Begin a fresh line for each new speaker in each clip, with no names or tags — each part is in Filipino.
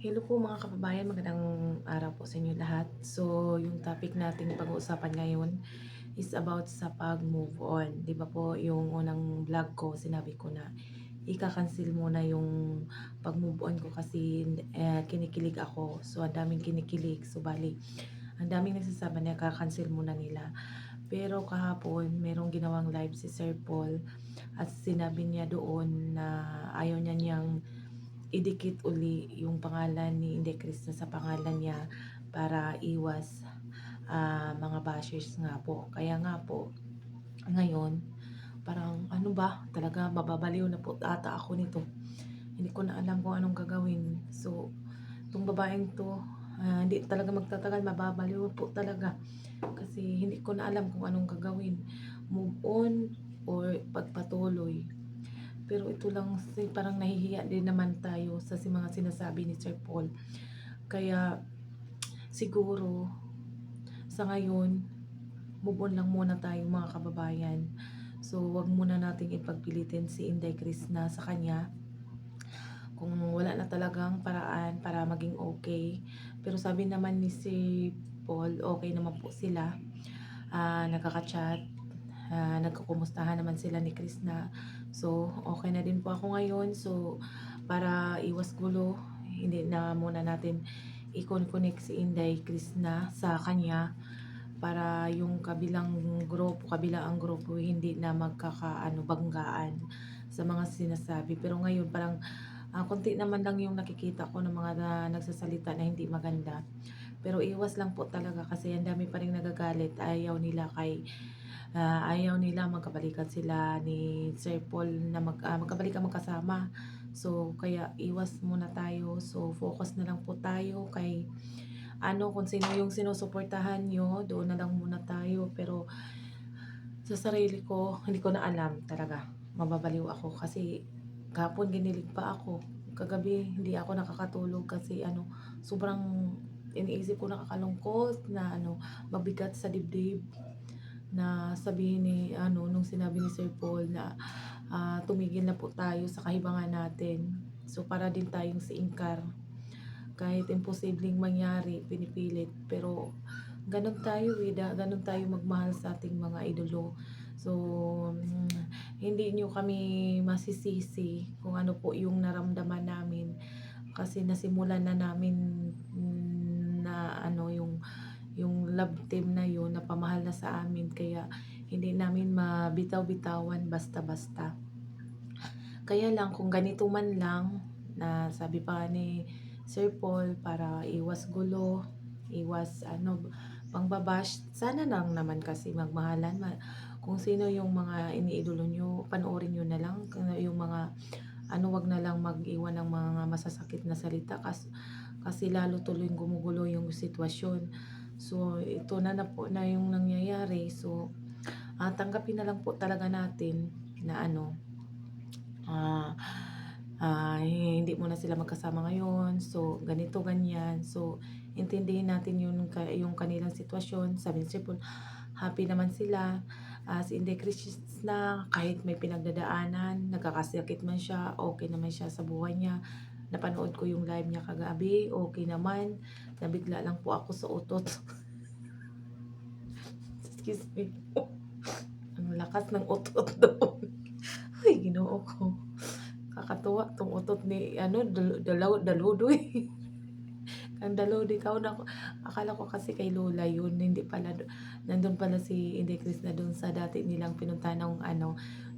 Hello po mga kababayan, magandang araw po sa inyo lahat. So, yung topic nating pag-uusapan ngayon is about sa pag-move on. 'Di ba po, yung unang vlog ko, sinabi ko na ika-cancel muna yung pag-move on ko kasi kinikilig ako. So, ang daming kinikilig. So, bali, ang daming nagsasabi na ika-cancel muna nila. Pero kahapon, merong ginawang live si Sir Paul at sinabi niya doon na ayaw niyang idikit uli yung pangalan ni Inday Krishna sa pangalan niya para iwas mga bashers nga po. Kaya nga po, ngayon, parang ano ba, talaga mababaliw na po ata ako nito. Hindi ko na alam kung anong gagawin. So, itong babaeng to, hindi talaga magtatagal, mababaliw po talaga. Kasi hindi ko na alam kung anong gagawin. Move on or pagpatuloy. Pero ito lang, parang nahihiya din naman tayo sa mga sinasabi ni Sir Paul. Kaya siguro sa ngayon, move on lang muna tayo mga kababayan. So wag muna nating ipagpilitin si Inday Krishna sa kanya kung wala na talagang paraan para maging okay. Pero sabi naman ni si Paul, okay naman po sila. Nagkaka-chat, nagkukumustahan naman sila ni Krishna. So, okay na din po ako ngayon. So, para iwas gulo, hindi na muna natin i-connect si Inday Krishna sa kanya para yung kabilang grupo hindi na magkakaano banggaan sa mga sinasabi. Pero ngayon parang konti naman lang yung nakikita ko ng mga nagsasalita na hindi maganda. Pero iwas lang po talaga kasi ang dami pa ring nagagalit. Ayaw nila magkabalikan sila ni Sir Paul na magkabalikan magkasama. So, kaya iwas muna tayo. So, focus na lang po tayo kay kung sino yung sinusuportahan nyo, doon na lang muna tayo. Pero sa sarili ko, hindi ko na alam talaga. Mababaliw ako kasi kahapon ginilig pa ako. Kagabi hindi ako nakakatulog kasi sobrang iniisip ko, nakakalungkot na mabigat sa dibdib na sabihin ni nung sinabi ni Sir Paul na tumigil na po tayo sa kahibangan natin. So para din tayong si Inkar, kahit imposibleng mangyari, pinipilit. Pero ganun tayo ganun tayo magmahal sa ating mga idolo. So, hindi nyo kami masisisi kung ano po yung naramdaman namin kasi nasimulan na namin na yung love team na yun na pamahal na sa amin, kaya hindi namin mabitaw-bitawan basta-basta. Kaya lang kung ganito man lang na sabi pa ni Sir Paul para iwas gulo, iwas pangbabash, sana lang naman kasi magmahalan. Kung sino yung mga iniidolo nyo, panoorin nyo na lang. Kung yung mga wag na lang mag-iwan ng mga masasakit na salita kasi lalo tuloy gumugulo yung sitwasyon. So, ito na po na yung nangyayari. So, tanggapin na lang po talaga natin na ah, hindi mo na sila magkasama ngayon. So, ganito, ganyan. So, intindihin natin yung kanilang sitwasyon. Sabi ni Sir Paul, happy naman sila. Si Inday Krishna, kahit may pinagdadaanan, nagkakasakit man siya, okay naman siya sa buhay niya. Napanood ko yung live niya kagabi, okay naman. Nabigla lang po ako sa utot. Excuse me. Ang lakas ng utot doon. Ay, ginoo ko. Kakatuwa tong utot ni Daludoy. Ang Daludoy kaon ako. Akala ko kasi kay Lola yun, hindi pala nandun pala si Inday Krishna doon sa dati nilang pinuntahan ng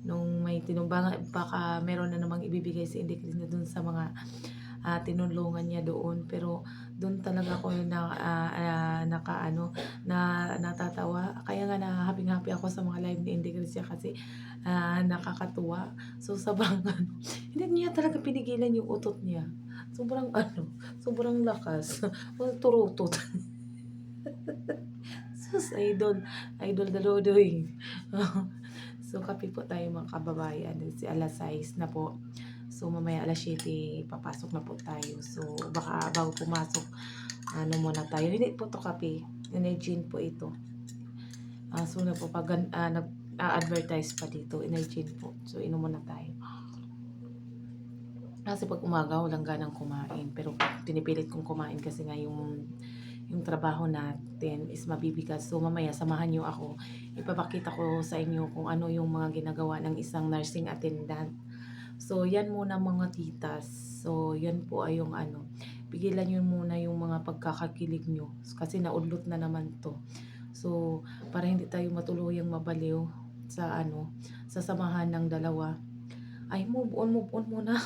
nung may tinumbangan, baka meron na namang ibibigay si Inday Krishna doon sa mga tinulungan niya doon. Pero doon talaga ako na natatawa. Kaya nga na happy ako sa mga live ni Inday Krishna kasi nakakatuwa. So sobrang hindi niya talaga pinigilan yung utot niya. Sobrang sobrang lakas. Turutot. Sus, idol Daludoy. So, kape po tayo mga kababayan. Si alas 6 na po. So, mamaya alas 7, papasok na po tayo. So, baka bago pumasok, muna tayo. Hindi po to kape. Energin po ito. So, nag-advertise pa dito. Energin po. So, inom muna tayo. Kasi 'pag umaga walang ganang kumain, pero pinipilit kong kumain kasi nga yung trabaho natin is mabibigat. So mamaya samahan niyo ako, ipapakita ko sa inyo kung ano yung mga ginagawa ng isang nursing attendant. So yan muna mga titas. So yan po ay yung ano, pigilan niyo muna yung mga pagkakakilig niyo kasi naudlot na naman 'to. So para hindi tayo matuluyang mabaliw sa ano, sa samahan ng dalawa, ay move on muna.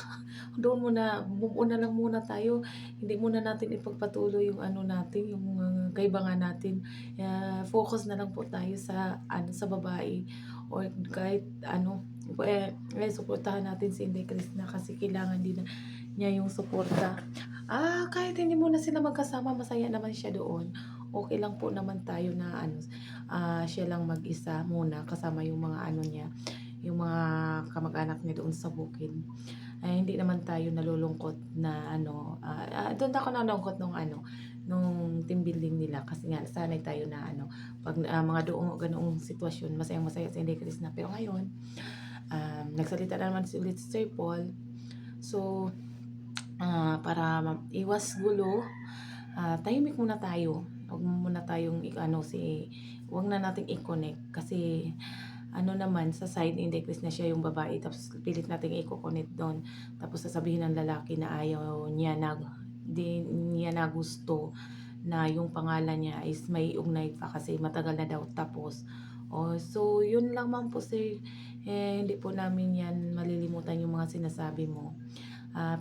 Doon muna, move on na lang muna tayo. Hindi muna natin ipagpatuloy yung ano natin, yung kaibangan natin. Focus na lang po tayo sa ano, sa babae or kahit ano, suportahan natin si Inday Krishna kasi kailangan din niya yung suporta. Kahit hindi muna sila magkasama, masaya naman siya doon. Okay lang po naman tayo na ano, siya lang mag-isa muna kasama yung mga ano niya, yung mga kamag-anak niya doon sa bukid. Ay hindi naman tayo nalulungkot na ano, do'n ako nalungkot nung ano, nung team building nila kasi nga nasanay tayo na ano, 'pag, mga ganoong sitwasyon masayang-masaya si Inday Krishna. Pero ngayon, nagsalita na naman ulit si Sir Paul. So, para iwas gulo, tahimik muna tayo. Huwag muna tayong i-ano huwag na nating i-connect kasi ano naman sa side ni Inday Chris na siya yung babae tapos pilit nating i-connect do'n. Tapos sasabihin ng lalaki na ayaw niya na di niya na gusto na yung pangalan niya is may ugnay pa kasi matagal na daw tapos. So yun lang man po sir, hindi po namin yan malilimutan yung mga sinasabi mo.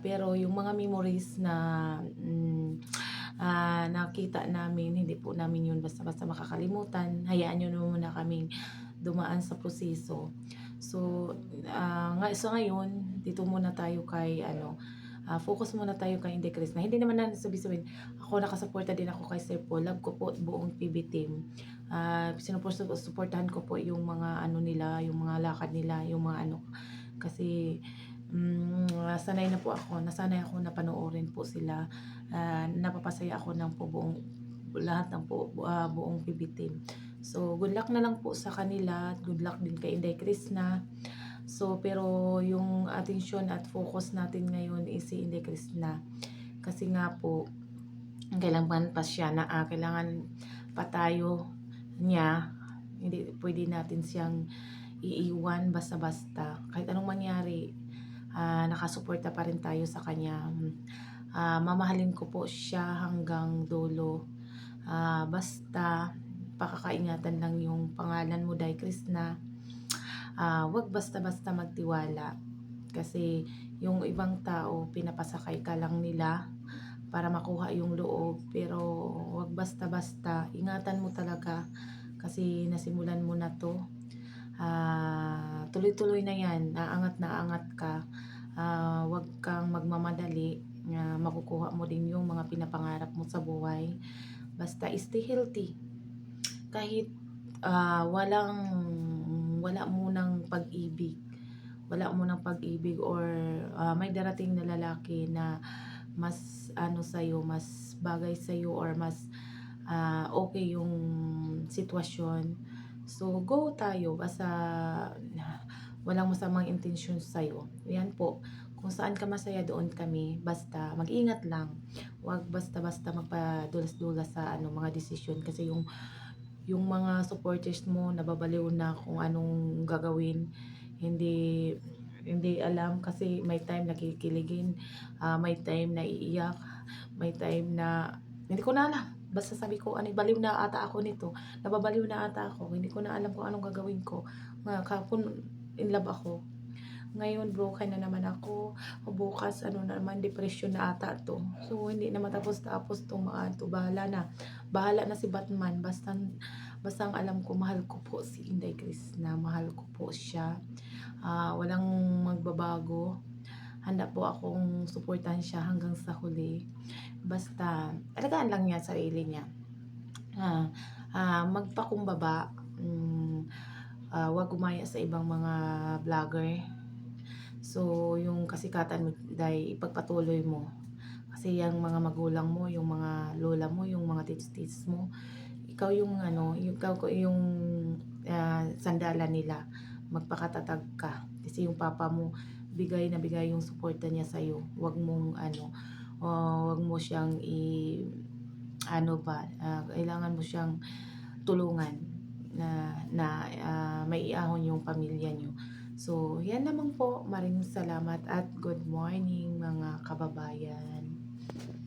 Pero yung mga memories na nakita namin, hindi po namin yun basta-basta makakalimutan. Hayaan niyo na muna kaming dumaan sa proseso. So, sa ngayon, dito muna tayo kay ano, focus muna tayo kay Inday Chris na hindi naman na sabihin ako nakasuporta din ako kay Sir Paul. Love ko po buong PB team. Suportahan ko po yung mga ano nila, yung mga lakad nila, yung mga ano kasi nasanay ako na panoorin po sila. Napapasaya ako ng po lahat ng buong PB team. So, good luck na lang po sa kanila at good luck din kay Inday Krishna. So, pero yung atensyon at focus natin ngayon is si Inday Krishna. Kasi nga po, kailangan pa siya kailangan pa tayo niya. Hindi pwede natin siyang iiwan basta-basta. Kahit anong mangyari, nakasuporta pa rin tayo sa kanya. Mamahalin ko po siya hanggang dulo. Basta pakakaingatan lang yung pangalan mo, Day Krishna. Wag basta-basta magtiwala. Kasi yung ibang tao, pinapasakay ka lang nila para makuha yung loob. Pero wag basta-basta. Ingatan mo talaga kasi nasimulan mo na to. Tuloy-tuloy na yan. Na angat ka. Wag kang magmamadali. Makukuha mo din yung mga pinapangarap mo sa buhay. Basta stay healthy. Kahit wala munang pag-ibig. Wala munang pag-ibig or may darating na lalaki na mas ano sa'yo, mas bagay sa'yo or mas okay yung sitwasyon. So, go tayo basta walang masamang intensyon sa'yo. Yan po. Kung saan ka masaya, doon kami. Basta mag-ingat lang. Huwag basta-basta magpadulas-dulas sa ano, mga desisyon kasi yung mga supporters mo nababaliw na kung anong gagawin. Hindi hindi alam kasi may time nakikiligin, may time na iiyak, may time na hindi ko na alam. Basta sabi ko, ano, baliw na ata ako nito. Nababaliw na ata ako. Hindi ko na alam kung anong gagawin ko. Kahapon in love ako. Ngayon broken na naman ako. Bukas ano na naman, depression na ata to. So hindi na matapos-tapos tong mga to. Bahala na si Batman. Basta ang alam ko, mahal ko po si Inday Krishna. Mahal ko po siya. Walang magbabago. Handa po akong suportahan siya hanggang sa huli. Basta, alagaan lang niya sarili niya. Magpakumbaba. Wag gumaya sa ibang mga vlogger. So, yung kasikatan mo, dahil ipagpatuloy mo. Kasi yung mga magulang mo, yung mga lola mo, yung mga tits-tits mo, ikaw yung ano, yung sandalan nila. Magpakatatag ka. Kasi yung papa mo, bigay yung suporta niya sa'yo. Huwag mong ano, huwag mo siyang ano ba, kailangan mo siyang tulungan na maiahon yung pamilya niyo. So, yan naman po. Maraming salamat at good morning mga kababayan.